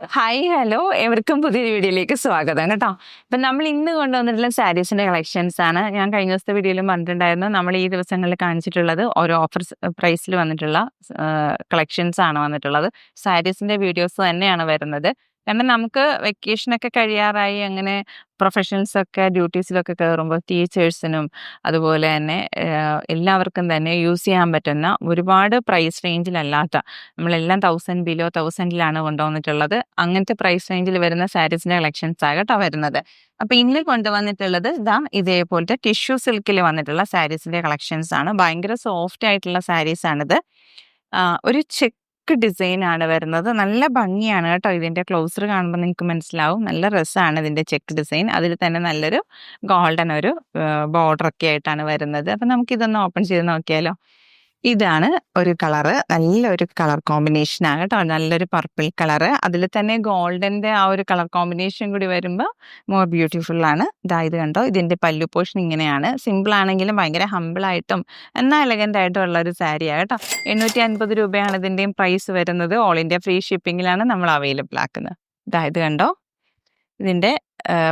Hi hello ഏവർക്കും പുതിയൊരു വീഡിയോയിലേക്ക് സ്വാഗതം കേട്ടോ. അപ്പം നമ്മൾ ഇന്ന് കൊണ്ടുവന്നിട്ടുള്ള സാരീസിന്റെ കളക്ഷൻസ് ആണ്. ഞാൻ കഴിഞ്ഞ ദിവസത്തെ വീഡിയോയിലും പറഞ്ഞിട്ടുണ്ടായിരുന്നു, നമ്മൾ ഈ ദിവസങ്ങളിൽ കാണിച്ചിട്ടുള്ളത് ഓരോ ഓഫർ പ്രൈസിൽ വന്നിട്ടുള്ള കളക്ഷൻസ് ആണ് വന്നിട്ടുള്ളത്. സാരീസിന്റെ വീഡിയോസ് തന്നെയാണ് വരുന്നത്. കാരണം നമുക്ക് വെക്കേഷനൊക്കെ കഴിയാറായി, അങ്ങനെ പ്രൊഫഷണൽസൊക്കെ ഡ്യൂട്ടീസിലൊക്കെ കയറുമ്പോൾ ടീച്ചേഴ്സിനും അതുപോലെ തന്നെ എല്ലാവർക്കും തന്നെ യൂസ് ചെയ്യാൻ പറ്റുന്ന ഒരുപാട് പ്രൈസ് റേഞ്ചിലല്ലാത്ത, നമ്മളെല്ലാം 1000 ബിലോ 1000ലാണ് കൊണ്ടുവന്നിട്ടുള്ളത്. അങ്ങനത്തെ പ്രൈസ് റേഞ്ചിൽ വരുന്ന സാരീസിന്റെ കളക്ഷൻസ് ആകട്ടോ വരുന്നത്. അപ്പൊ ഇന്ന് കൊണ്ടുവന്നിട്ടുള്ളത് ഇതേപോലത്തെ ടിഷ്യൂ സിൽക്കിൽ വന്നിട്ടുള്ള സാരീസിന്റെ കളക്ഷൻസ് ആണ്. ഭയങ്കര സോഫ്റ്റ് ആയിട്ടുള്ള സാരീസ് ആണിത്. ഒരു ചെക്ക് ഡിസൈൻ ആണ് വരുന്നത്. നല്ല ഭംഗിയാണ് കേട്ടോ. ഇതിന്റെ ക്ലോസർ കാണുമ്പോൾ നിങ്ങൾക്ക് മനസ്സിലാവും, നല്ല രസമാണ് ഇതിന്റെ ചെക്ക് ഡിസൈൻ. അതിൽ തന്നെ നല്ലൊരു ഗോൾഡൻ ഒരു ബോർഡർ ഒക്കെ ആയിട്ടാണ് വരുന്നത്. അപ്പൊ നമുക്ക് ഇതൊന്ന് ഓപ്പൺ ചെയ്ത് നോക്കിയാലോ. ഇതാണ് ഒരു കളറ്, നല്ലൊരു കളർ കോമ്പിനേഷൻ ആണ് കേട്ടോ. നല്ലൊരു പർപ്പിൾ കളറ്, അതിൽ തന്നെ ഗോൾഡന്റെ ആ ഒരു കളർ കോമ്പിനേഷൻ കൂടി വരുമ്പോൾ മോർ ബ്യൂട്ടിഫുൾ ആണ്. ഇത് കണ്ടോ, ഇതിന്റെ പല്ലു പോർഷൻ ഇങ്ങനെയാണ്. സിമ്പിൾ ആണെങ്കിലും ഭയങ്കര ഹമ്പിൾ ആയിട്ടും എന്നാൽ എലഗന്റ് ആയിട്ടും ഉള്ള ഒരു സാരിയാണ് കേട്ടോ. 850 രൂപയാണ് ഇതിന്റെയും പ്രൈസ് വരുന്നത്. ഓൾ ഇന്ത്യ ഫ്രീ ഷിപ്പിംഗിലാണ് നമ്മൾ അവൈലബിൾ ആക്കുന്നത്. ഇത് കണ്ടോ, ഇതിന്റെ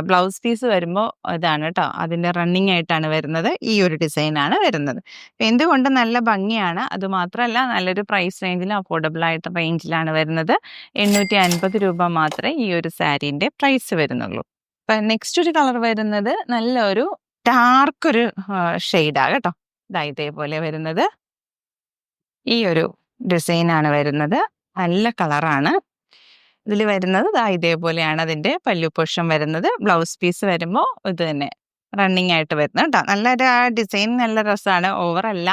ബ്ലൗസ് പീസ് വരുമ്പോൾ ഇതാണ് കേട്ടോ, അതിന്റെ റണ്ണിങ് ആയിട്ടാണ് വരുന്നത്. ഈ ഒരു ഡിസൈൻ ആണ് വരുന്നത്. എന്തുകൊണ്ട് നല്ല ഭംഗിയാണ്. അതുമാത്രമല്ല നല്ലൊരു പ്രൈസ് റേഞ്ചിൽ അഫോർഡബിൾ ആയിട്ട് റേഞ്ചിലാണ് വരുന്നത്. 850 രൂപ മാത്രമേ ഈ ഒരു സാരീന്റെ പ്രൈസ് വരുന്നുള്ളൂ. അപ്പൊ നെക്സ്റ്റ് ഒരു കളർ വരുന്നത് നല്ലൊരു ഡാർക്ക് ഒരു ഷെയ്ഡാണ് കേട്ടോ. ഇതേപോലെ വരുന്നത് ഈ ഒരു ഡിസൈൻ ആണ് വരുന്നത്. നല്ല കളറാണ്. ഇതിൽ വരുന്നത് ഇതേപോലെയാണ് അതിന്റെ പല്ലു പോർഷൻ വരുന്നത്. ബ്ലൗസ് പീസ് വരുമ്പോൾ ഇത് തന്നെ റണ്ണിങ് ആയിട്ട് വരുന്നത് കേട്ടോ. നല്ലൊരു ആ ഡിസൈൻ നല്ല രസമാണ്. ഓവറല്ല,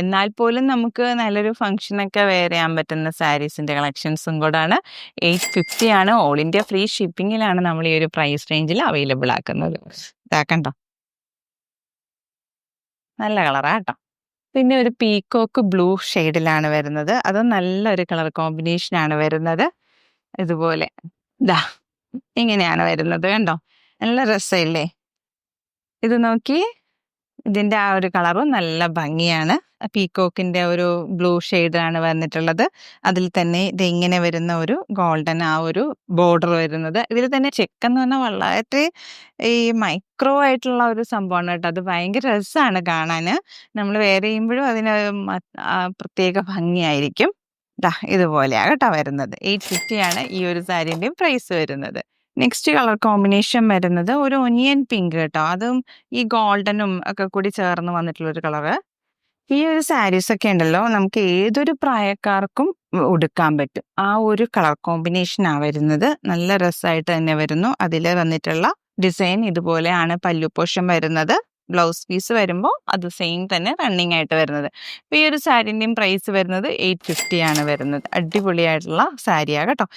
എന്നാൽ പോലും നമുക്ക് നല്ലൊരു ഫംഗ്ഷനൊക്കെ വെയർ ചെയ്യാൻ പറ്റുന്ന സാരീസിന്റെ കളക്ഷൻസും കൂടാണ്. 850 ആണ്. ഓൾ ഇന്ത്യ ഫ്രീ ഷിപ്പിങ്ങിലാണ് നമ്മൾ ഈ ഒരു പ്രൈസ് റേഞ്ചിൽ അവൈലബിൾ ആക്കുന്നത്. ഇതാക്കണ്ടോ, നല്ല കളറാ കേട്ടോ. പിന്നെ ഒരു പീക്കോക്ക് ബ്ലൂ ഷെയ്ഡിലാണ് വരുന്നത്. അത് നല്ലൊരു കളർ കോമ്പിനേഷൻ ആണ് വരുന്നത്. ഇതുപോലെ ഇങ്ങനെയാണ് വരുന്നത്. കണ്ടോ, നല്ല രസമില്ലേ? ഇത് നോക്കി, ഇതിന്റെ ആ ഒരു കളറും നല്ല ഭംഗിയാണ്. പീക്കോക്കിന്റെ ഒരു ബ്ലൂ ഷെയ്ഡാണ് വന്നിട്ടുള്ളത്. അതിൽ തന്നെ ഇത് ഇങ്ങനെ വരുന്ന ഒരു ഗോൾഡൻ ആ ഒരു ബോർഡർ വരുന്നത്. ഇതിൽ തന്നെ ചെക്ക് എന്ന് പറഞ്ഞാൽ വളരെ ഈ മൈക്രോ ആയിട്ടുള്ള ഒരു സംഭവമാണ് കേട്ടോ. അത് ഭയങ്കര രസമാണ് കാണാൻ. നമ്മൾ വെയർ ചെയ്യുമ്പോഴും അതിന് പ്രത്യേക ഭംഗിയായിരിക്കും. ഇതുപോലെയാണ് കേട്ടോ വരുന്നത്. 850 ആണ് ഈ ഒരു സാരീന്റെയും പ്രൈസ് വരുന്നത്. നെക്സ്റ്റ് കളർ കോമ്പിനേഷൻ വരുന്നത് ഒരു ഒനിയൻ പിങ്ക് കേട്ടോ. അതും ഈ ഗോൾഡനും ഒക്കെ കൂടി ചേർന്ന് വന്നിട്ടുള്ള ഒരു കളറ്. ഈ ഒരു സാരീസ് ഒക്കെ ഉണ്ടല്ലോ, നമുക്ക് ഏതൊരു പ്രായക്കാർക്കും ഉടുക്കാൻ പറ്റും. ആ ഒരു കളർ കോമ്പിനേഷനാ വരുന്നത്. നല്ല രസമായിട്ട് തന്നെ വരുന്നു. അതിൽ വന്നിട്ടുള്ള ഡിസൈൻ ഇതുപോലെയാണ് പല്ലു പോർഷൻ വരുന്നത്. ബ്ലൗസ് പീസ് വരുമ്പോൾ അത് സെയിം തന്നെ റണ്ണിങ് ആയിട്ട് വരുന്നത്. അപ്പോൾ ഈ ഒരു സാരീൻ്റെയും പ്രൈസ് വരുന്നത് 850 ആണ് വരുന്നത്. അടിപൊളിയായിട്ടുള്ള സാരിയാണ് കേട്ടോ.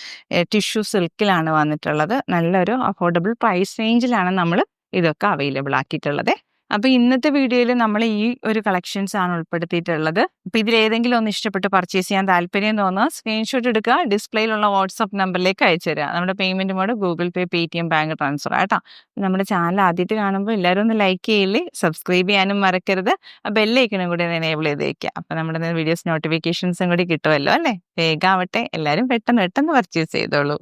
ടിഷ്യൂ സിൽക്കിലാണ് വന്നിട്ടുള്ളത്. നല്ലൊരു അഫോർഡബിൾ പ്രൈസ് റേഞ്ചിലാണ് നമ്മൾ ഇതൊക്കെ അവൈലബിൾ ആക്കിയിട്ടുള്ളത്. അപ്പൊ ഇന്നത്തെ വീഡിയോയിൽ നമ്മൾ ഈ ഒരു കളക്ഷൻസ് ആണ് ഉൾപ്പെടുത്തിയിട്ടുള്ളത്. അപ്പൊ ഇതിലേതെങ്കിലും ഒന്ന് ഇഷ്ടപ്പെട്ട് പർച്ചേസ് ചെയ്യാൻ താല്പര്യം തോന്നുക, സ്ക്രീൻഷോട്ട് എടുക്കുക, ഡിസ്പ്ലേയിലുള്ള വാട്സ്ആപ്പ് നമ്പറിലേക്ക് അയച്ചു തരിക. നമ്മുടെ പേയ്മെന്റ് മോഡ് ഗൂഗിൾ പേ, പേടിഎം, ബാങ്ക് ട്രാൻസ്ഫർ ആട്ടോ. നമ്മുടെ ചാനൽ ആദ്യമായിട്ട് കാണുമ്പോൾ എല്ലാവരും ഒന്ന് ലൈക്ക് ചെയ്യില്ലേ, സബ്സ്ക്രൈബ് ചെയ്യാനും മറക്കരുത്. ആ ബെല്ലൈക്കനും കൂടി എനേബിൾ ചെയ്ത് വയ്ക്കുക. അപ്പൊ നമ്മുടെ വീഡിയോസ് നോട്ടിഫിക്കേഷൻസും കൂടി കിട്ടുമല്ലോ അല്ലേ. വേഗമാവട്ടെ, എല്ലാവരും പെട്ടെന്ന് പർച്ചേസ് ചെയ്തോളൂ.